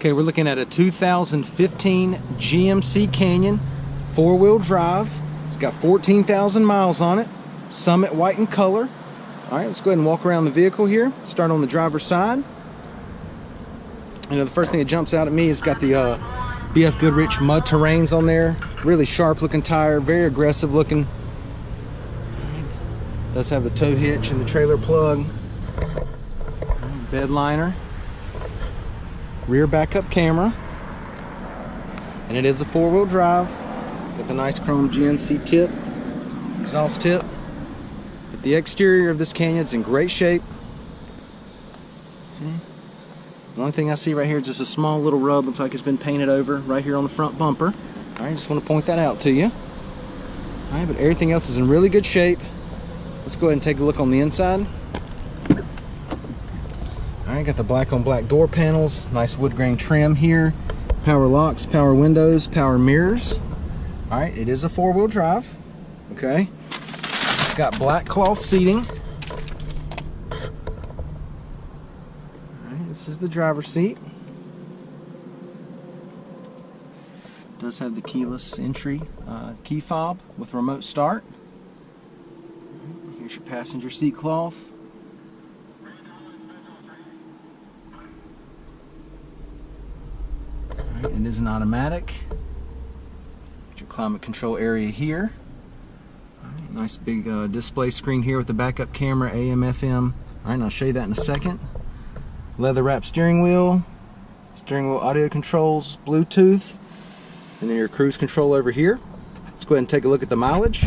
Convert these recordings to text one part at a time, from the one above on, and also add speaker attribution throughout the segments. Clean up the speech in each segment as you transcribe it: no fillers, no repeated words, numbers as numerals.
Speaker 1: Okay, we're looking at a 2015 GMC Canyon, 4-wheel drive. It's got 14,000 miles on it, Summit white in color. All right, let's go ahead and walk around the vehicle here. Start on the driver's side. You know, the first thing that jumps out at me is got the BF Goodrich mud terrains on there. Really sharp looking tire, very aggressive looking. Does have the tow hitch and the trailer plug. Bed liner. Rear backup camera. And it is a 4-wheel drive. Got the nice chrome GMC tip, exhaust tip. But the exterior of this Canyon is in great shape. The only thing I see right here is just a small little rub. Looks like it's been painted over right here on the front bumper. All right, just want to point that out to you. All right, but everything else is in really good shape. Let's go ahead and take a look on the inside. All right, got the black on black door panels, nice wood grain trim here, power locks, power windows, power mirrors. All right, it is a 4-wheel drive. Okay, it's got black cloth seating. This is the driver's seat. Does have the keyless entry key fob with remote start. Here's your passenger seat cloth. Alright, it is an automatic. Got your climate control area here. Alright, nice big display screen here with the backup camera, AM, FM. Alright, and I'll show you that in a second. Leather wrap steering wheel audio controls, Bluetooth, and then your cruise control over here. Let's go ahead and take a look at the mileage.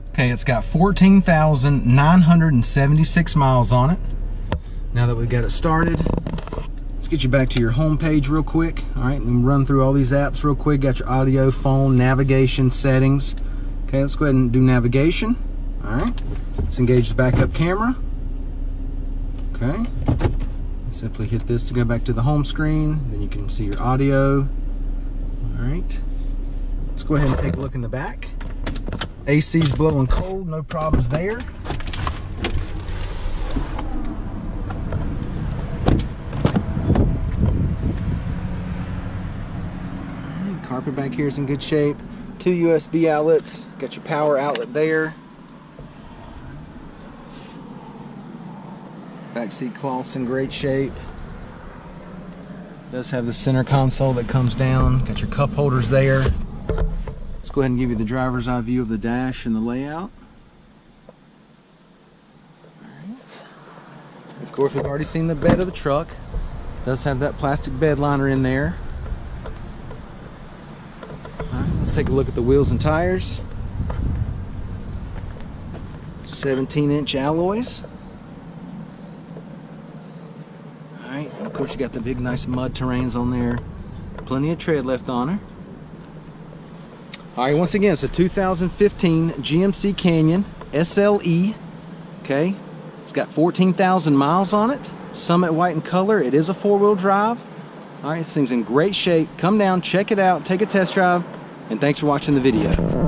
Speaker 1: Okay, it's got 14,976 miles on it. Now that we've got it started, let's get you back to your home page real quick. All right, and run through all these apps real quick. Got your audio, phone, navigation, settings. Okay, let's go ahead and do navigation. All right, let's engage the backup camera. Okay, simply hit this to go back to the home screen. Then you can see your audio. All right, let's go ahead and take a look in the back. AC's blowing cold, no problems there. Right, carpet back here is in good shape. 2 USB outlets. Got your power outlet there. Back seat cloth's in great shape. Does have the center console that comes down. Got your cup holders there. Let's go ahead and give you the driver's eye view of the dash and the layout. Alright. Of course, we've already seen the bed of the truck. Does have that plastic bed liner in there. Alright, let's take a look at the wheels and tires. 17-inch alloys. Alright, of course you got the big nice mud terrains on there. Plenty of tread left on her. Alright, once again, it's a 2015 GMC Canyon SLE. Okay, it's got 14,000 miles on it. Summit white in color. It is a 4-wheel drive. Alright, this thing's in great shape. Come down, check it out, take a test drive, and thanks for watching the video.